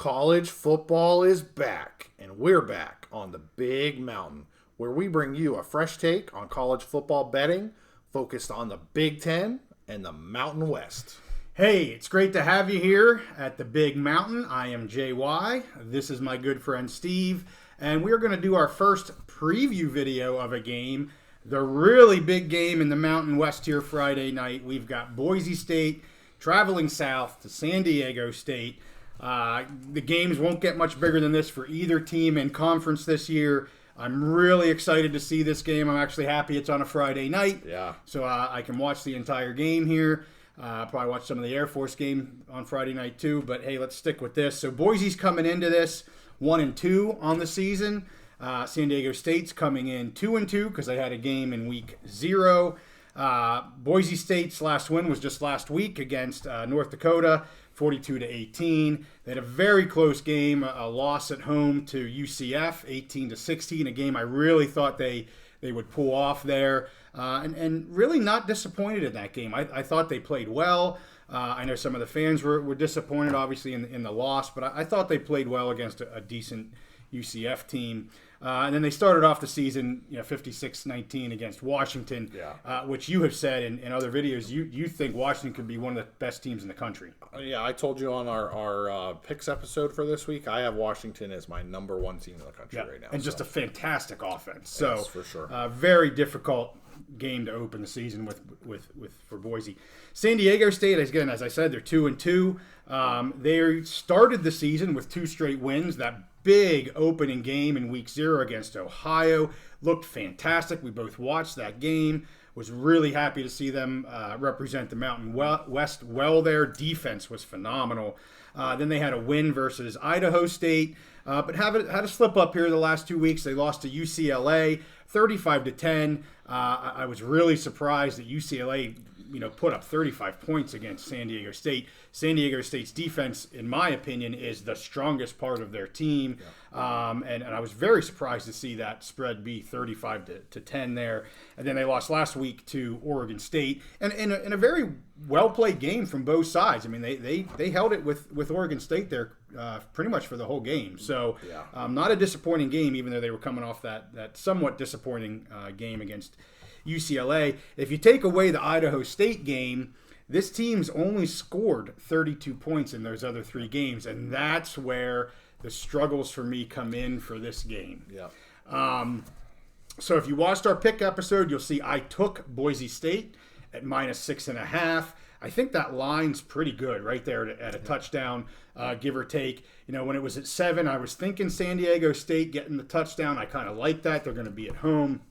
College football is back, and we're back on the Big Mountain, where we bring you a fresh take on college football betting focused on the Big Ten and the Mountain West. Hey, it's great to have you here at the Big Mountain. I am JY. This is my good friend Steve, and we're going to do our first preview video of a game, the really big game in the Mountain West here Friday night. We've got Boise State traveling south to San Diego State. The games won't get much bigger than this for either team in conference this year. I'm really excited to see this game. I'm actually happy it's on a Friday night. Yeah. So I can watch the entire game here. Probably watch some of the Air Force game on Friday night too. But hey, let's stick with this. So Boise's coming into this 1-2 on the season. San Diego State's coming in 2-2 because they had a game in week 0. Boise State's last win was just last week against North Dakota, 42-18. They had a very close game, a loss at home to UCF, 18-16, a game I really thought they would pull off there, and really not disappointed in that game. I thought they played well. I know some of the fans were disappointed, obviously, in the loss, but I thought they played well against a decent UCF team. And then they started off the season, 56-19 against Washington, which you have said in other videos, you think Washington could be one of the best teams in the country. Yeah, I told you on our picks episode for this week, I have Washington as my number 1 team in the country right now. And just a fantastic offense. So, yes, for sure. Very difficult game to open the season for Boise. San Diego State, again, as I said, they're 2-2. They started the season with 2 straight wins. That big opening game in week 0 against Ohio looked fantastic. We both watched that game. Was really happy to see them represent the Mountain West well there. Defense was phenomenal. Then they had a win versus Idaho State, but had a slip up here the last 2 weeks. They lost to UCLA 35-10. I was really surprised that UCLA put up 35 points against San Diego State. San Diego State's defense, in my opinion, is the strongest part of their team. And I was very surprised to see that spread be 35-10 there. And then they lost last week to Oregon State. And in a very well-played game from both sides. I mean, they held it with Oregon State there pretty much for the whole game. So not a disappointing game, even though they were coming off that somewhat disappointing game against UCLA. If you take away the Idaho State game, this team's only scored 32 points in those other 3 games, and that's where the struggles for me come in for this game. Yeah. So if you watched our pick episode, you'll see I took Boise State at -6.5. I think that line's pretty good right there at a touchdown, give or take. When it was at 7, I was thinking San Diego State getting the touchdown. I kind of like that. They're going to be at home.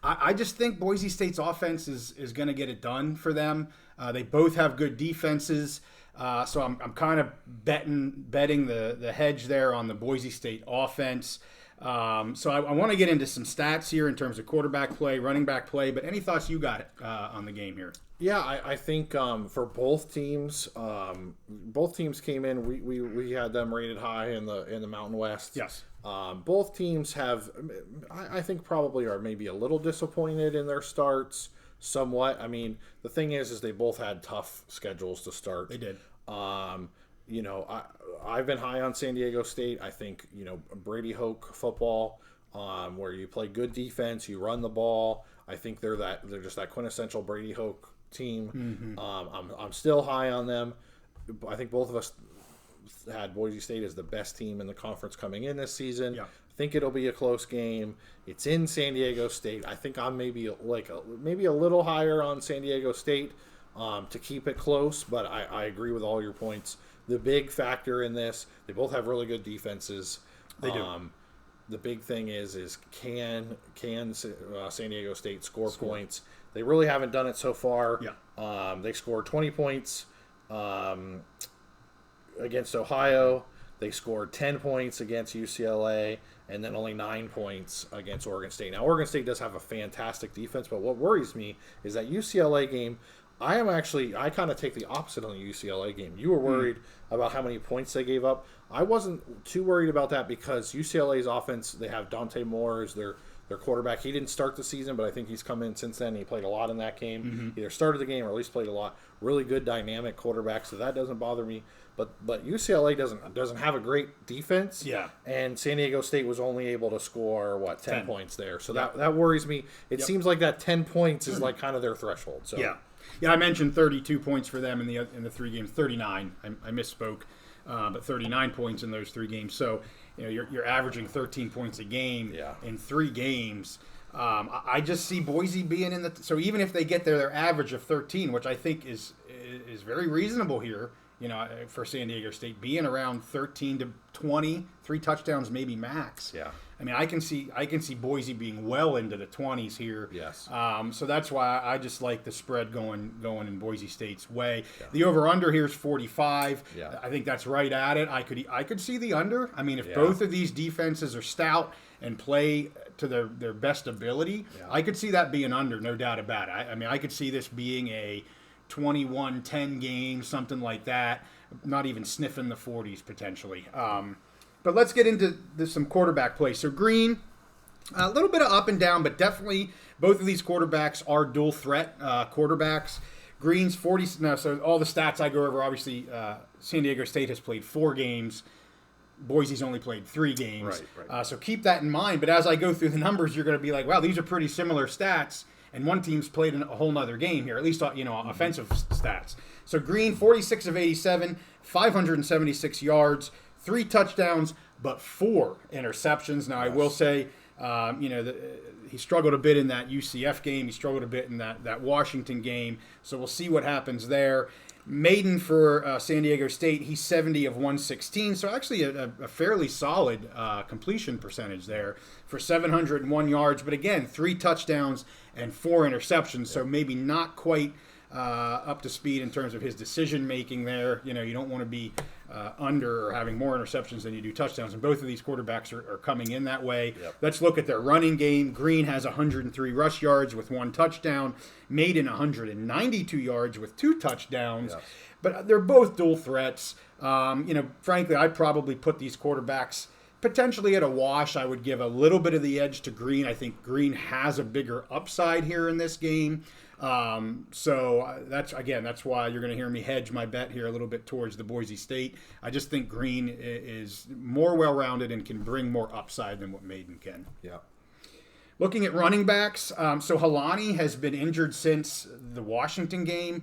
I just think Boise State's offense is going to get it done for them. They both have good defenses, so I'm kind of betting the hedge there on the Boise State offense. So I want to get into some stats here in terms of quarterback play, running back play, but any thoughts you got on the game here? Yeah, I think for both teams came in. We had them rated high in the Mountain West. Yes. Both teams have, I think, probably are maybe a little disappointed in their starts, somewhat. I mean, the thing is they both had tough schedules to start. They did. I've been high on San Diego State. I think Brady Hoke football, where you play good defense, you run the ball. I think they're just that quintessential Brady Hoke team. Mm-hmm. I'm still high on them. I think both of us had Boise State as the best team in the conference coming in this season. Yeah. I think it'll be a close game. It's in San Diego State. I think I'm maybe a little higher on San Diego State to keep it close, but I agree with all your points. The big factor in this, they both have really good defenses. They do. The big thing is can San Diego State score points? They really haven't done it so far. Yeah. They scored 20 points against Ohio. They scored 10 points against UCLA, and then only 9 points against Oregon State. Now, Oregon State does have a fantastic defense, but what worries me is that UCLA game, I kind of take the opposite on the UCLA game. You were worried about how many points they gave up. I wasn't too worried about that because UCLA's offense, they have Dante Moore as their Their quarterback, he didn't start the season, but I think he's come in since then. He played a lot in that game. Mm-hmm. Either started the game or at least played a lot. Really good dynamic quarterback, so that doesn't bother me. But UCLA doesn't have a great defense. Yeah. And San Diego State was only able to score 10 points there. So Yep. that worries me. It Yep. seems like that 10 points is like kind of their threshold. So Yeah. Yeah, I mentioned 32 points for them in the 3 games. 39. I misspoke, but 39 points in those 3 games. So you're averaging 13 points a game in 3 games. I just see Boise being in the so even if they get their average of 13, which I think is very reasonable here. For San Diego State, being around 13 to 20, 3 touchdowns maybe max. Yeah. I mean, I can see Boise being well into the 20s here. Yes. So that's why I just like the spread going in Boise State's way. Yeah. The over/under here is 45. Yeah. I think that's right at it. I could see the under. I mean, if both of these defenses are stout and play to their best ability, I could see that being under, no doubt about it. I mean, I could see this being a 21-10 game, something like that. Not even sniffing the 40s potentially. But let's get into some quarterback play. So Green, a little bit of up and down, but definitely both of these quarterbacks are dual threat quarterbacks. Green's 40. Now, so all the stats I go over, obviously, San Diego State has played 4 games. Boise's only played 3 games. Right. So keep that in mind. But as I go through the numbers, you're going to be like, wow, these are pretty similar stats. And one team's played a whole nother game here, at least offensive stats. So Green, 46 of 87, 576 yards, 3 touchdowns, but 4 interceptions. Now, I will say, he struggled a bit in that UCF game. He struggled a bit in that Washington game. So we'll see what happens there. Maiden for San Diego State, he's 70 of 116. So actually a fairly solid completion percentage there for 701 yards. But again, 3 touchdowns and 4 interceptions. So maybe not quite up to speed in terms of his decision making there. You don't want to be under or having more interceptions than you do touchdowns. And both of these quarterbacks are coming in that way. Yep. Let's look at their running game. Green has 103 rush yards with 1 touchdown. Maiden 192 yards with 2 touchdowns. Yep. But they're both dual threats. Frankly, I'd probably put these quarterbacks potentially at a wash. I would give a little bit of the edge to Green. I think Green has a bigger upside here in this game. So that's why you're going to hear me hedge my bet here a little bit towards the Boise State. I just think Green is more well-rounded and can bring more upside than what Maiden can. Yeah. Looking at running backs, so Halani has been injured since the Washington game.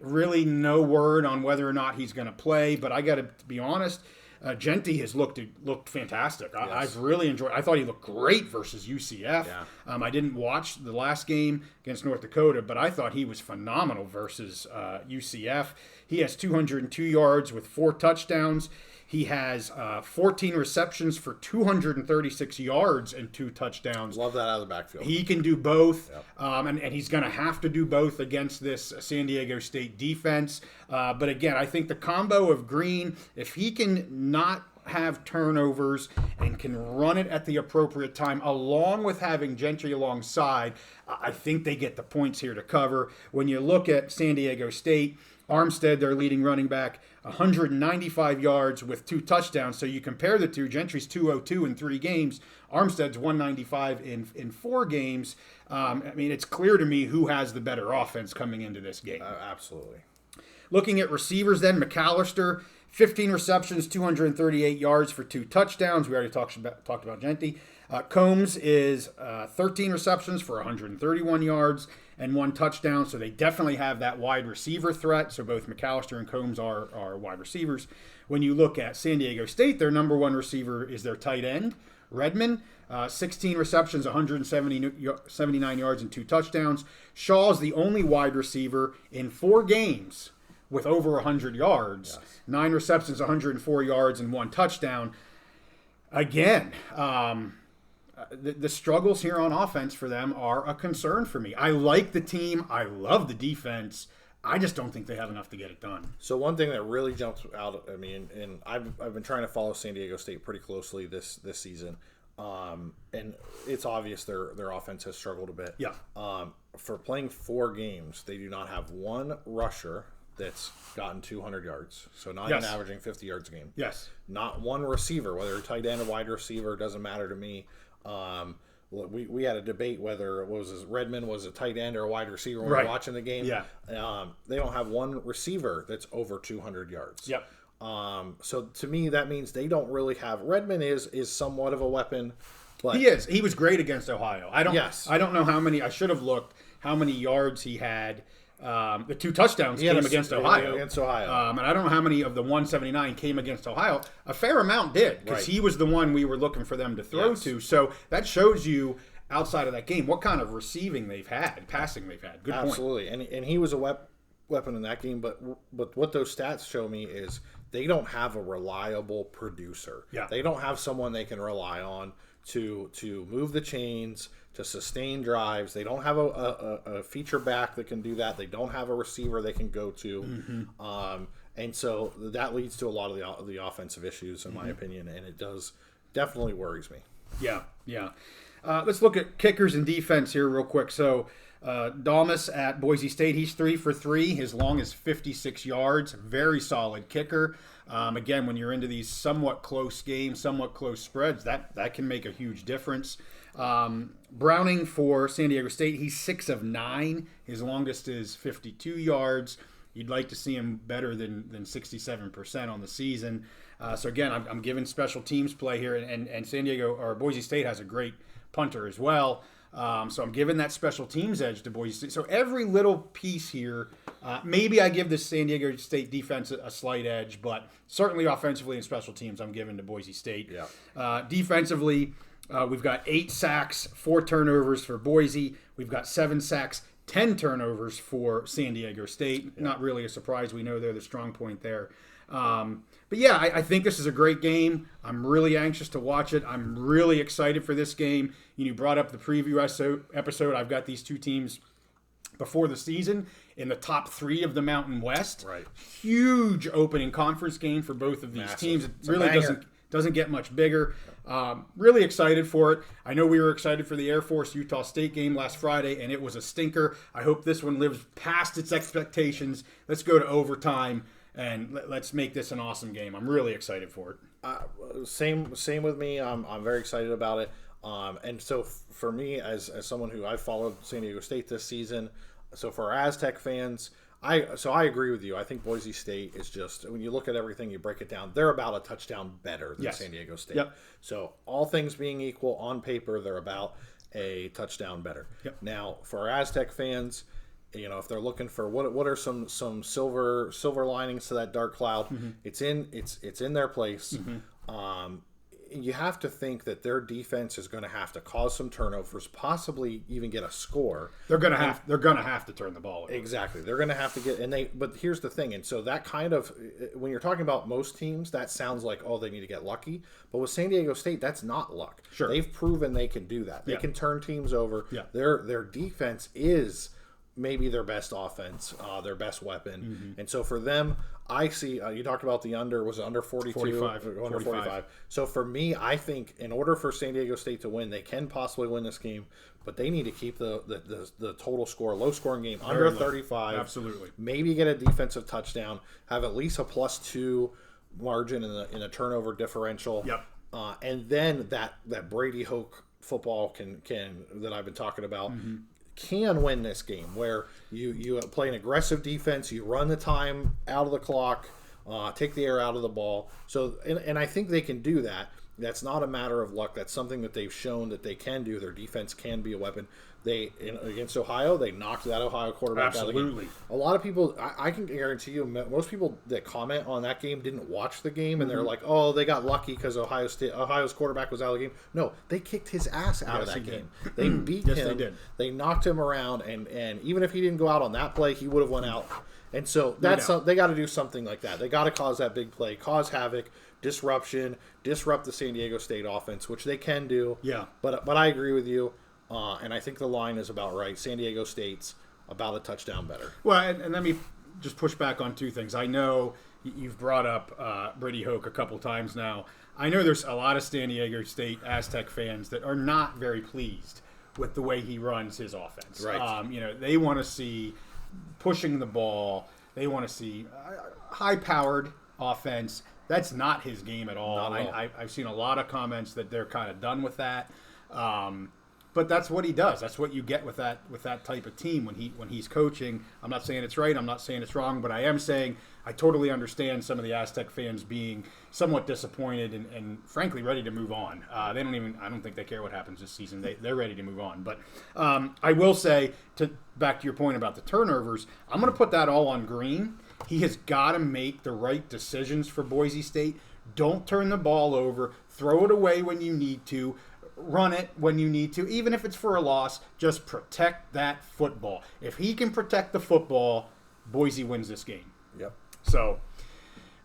Really no word on whether or not he's going to play, but I got to be honest, Genty has looked fantastic. Yes. I've really enjoyed. I thought he looked great versus UCF. Yeah. I didn't watch the last game against North Dakota, but I thought he was phenomenal versus UCF. He has 202 yards with 4 touchdowns. He has 14 receptions for 236 yards and 2 touchdowns. Love that out of the backfield. He can do both, Yep. and he's going to have to do both against this San Diego State defense. But again, I think the combo of Green, if he can not have turnovers and can run it at the appropriate time, along with having Gentry alongside, I think they get the points here to cover. When you look at San Diego State, Armstead, their leading running back, 195 yards with 2 touchdowns. So you compare the two. Gentry's 202 in 3 games. Armstead's 195 in 4 games. It's clear to me who has the better offense coming into this game. Absolutely. Looking at receivers then, McAllister, 15 receptions, 238 yards for 2 touchdowns. We already talked about Genty. Combs is 13 receptions for 131 yards and 1 touchdown. So they definitely have that wide receiver threat. So both McAllister and Combs are wide receivers. When you look at San Diego State, their number 1 receiver is their tight end, Redmond. 16 receptions, 179 yards and 2 touchdowns. Shaw's the only wide receiver in 4 games with over 100 yards. Yes. 9 receptions, 104 yards and 1 touchdown. Again, the struggles here on offense for them are a concern for me. I like the team. I love the defense. I just don't think they have enough to get it done. So one thing that really jumps out at me, and I've been trying to follow San Diego State pretty closely this season, and it's obvious their offense has struggled a bit. Yeah. For playing 4 games, they do not have 1 rusher that's gotten 200 yards. So not even averaging 50 yards a game. Yes. Not 1 receiver, whether tight end or wide receiver, doesn't matter to me. we had a debate whether it was Redmond was a tight end or a wide receiver when we Right. were watching the game. Yeah. They don't have one receiver that's over 200 yards. Yep. So to me, that means they don't really have. Redmond is somewhat of a weapon, but He is. He was great against Ohio. Yes. I don't know how many. I should have looked how many yards he had. The 2 touchdowns he had came a- against Ohio. Against Ohio. And I don't know how many of the 179 came against Ohio. A fair amount did, because Right. he was the one we were looking for them to throw Yes. to. So that shows you, outside of that game, what kind of receiving they've had, passing they've had. Good point. Absolutely, and he was a weapon in that game. But what those stats show me is they don't have a reliable producer. Yeah. They don't have someone they can rely on to move the chains, to sustain drives. They don't have a feature back that can do that. They don't have a receiver they can go to. And so that leads to a lot of the offensive issues, in my opinion, and it definitely worries me. Yeah. Let's look at kickers and defense here real quick. So, Dalmas at Boise State, he's 3 for 3. His long is 56 yards. Very solid kicker. Again, when you're into these somewhat close games, somewhat close spreads, that can make a huge difference. Browning for San Diego State, he's 6 of 9. His longest is 52 yards. You'd like to see him better than 67% on the season. So again, I'm giving special teams play here, and San Diego or Boise State has a great punter as well. So I'm giving that special teams edge to Boise State. So every little piece here, maybe I give the San Diego State defense a slight edge, but certainly offensively and special teams, I'm giving to Boise State. Yeah. Defensively, we've got 8 sacks, 4 turnovers for Boise. We've got 7 sacks, 10 turnovers for San Diego State. Yeah. Not really a surprise. We know they're the strong point there. But yeah, I think this is a great game. I'm really anxious to watch it. I'm really excited for this game. You brought up the preview episode. I've got these two teams before the season in the top 3 of the Mountain West. Right. Huge opening conference game for both of these Massive. teams. It It's a really banger. doesn't get much bigger. Really excited for it. I know we were excited for the Air Force Utah State game last Friday, and it was a stinker. I hope this one lives past its expectations. Let's go to overtime, and let's make this an awesome game. I'm really excited for it. Same with me. I'm very excited about it. And so for me, as someone who I followed San Diego State this season, so for our Aztec fans, I agree with you. I think Boise State is just, when you look at everything, you break it down, they're about a touchdown better than Yes. San Diego State. Yep. So all things being equal, on paper, they're about a touchdown better. Yep. Now, for our Aztec fans, if they're looking for what are some silver linings to that dark cloud, it's in their place. You have to think that their defense is going to have to cause some turnovers, possibly even get a score. They're gonna have to turn the ball over. Exactly, they're going to have to get But here's the thing, and so that kind of, when you're talking about most teams, that sounds like they need to get lucky. But with San Diego State, that's not luck. Sure. They've proven they can do that. They Yeah. can turn teams over. Yeah. Their defense is maybe their best offense, their best weapon. And so for them, I see, you talked about the under, was it under 42? 45. Under 45. So for me, I think in order for San Diego State to win, they can possibly win this game, but they need to keep the total score, low scoring game, under low. 35. Absolutely. Maybe get a defensive touchdown, have at least a +2 margin in the turnover differential. Yep. And then that Brady Hoke football can that I've been talking about can win this game, where you play an aggressive defense, you run the time out of the clock, take the air out of the ball. So and I think they can do that. That's not a matter of luck. That's something that they've shown that they can do. Their defense can be a weapon. Against Ohio, they knocked that Ohio quarterback out of the Absolutely. game. A lot of people, I can guarantee you, most people that comment on that game didn't watch the game, and they're like, "Oh, they got lucky because Ohio's quarterback was out of the game." No, they kicked his ass out of that game. They beat Yes, him. they did. They knocked him around, and even if he didn't go out on that play, he would have went out. And so they got to do something like that. They got to cause that big play, cause havoc, disrupt the San Diego State offense, which they can do. Yeah. But I agree with you, and I think the line is about right. San Diego State's about a touchdown better. Well, and let me just push back on 2 things. I know you've brought up Brady Hoke a couple times now. I know there's a lot of San Diego State Aztec fans that are not very pleased with the way he runs his offense. Right. They want to see pushing the ball. They want to see high-powered offense. That's not his game at all. Not at all. I've seen a lot of comments that they're kind of done with that. but that's what he does. That's what you get with that type of team when he's coaching. I'm not saying it's right. I'm not saying it's wrong, but I am saying I totally understand some of the Aztec fans being somewhat disappointed and frankly ready to move on. I don't think they care what happens this season. They're ready to move on. But I will say, back to your point about the turnovers, I'm going to put that all on Green. He has got to make the right decisions for Boise State. Don't turn the ball over. Throw it away when you need to. Run it when you need to. Even if it's for a loss, just protect that football. If he can protect the football, Boise wins this game. Yep. So,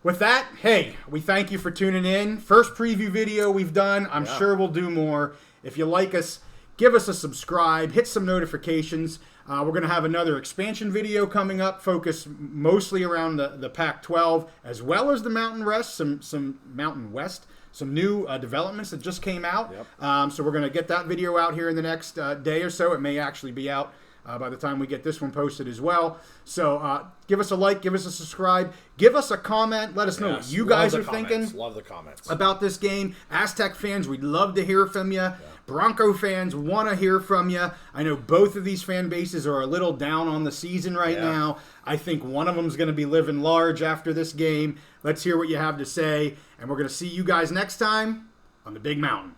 with that, hey, we thank you for tuning in. First preview video we've done. I'm sure we'll do more. If you like us, give us a subscribe. Hit some notifications. We're going to have another expansion video coming up, focused mostly around the Pac-12, as well as the Mountain West, some Mountain West, some new developments that just came out. Yep. So we're going to get that video out here in the next day or so. It may actually be out by the time we get this one posted as well. So give us a like, give us a subscribe, give us a comment. Let us know what you guys are thinking. Love the comments about this game. Aztec fans, we'd love to hear from you. Bronco fans want to hear from you. I know both of these fan bases are a little down on the season right now. I think one of them is going to be living large after this game. Let's hear what you have to say, and we're going to see you guys next time on the Big Mountain.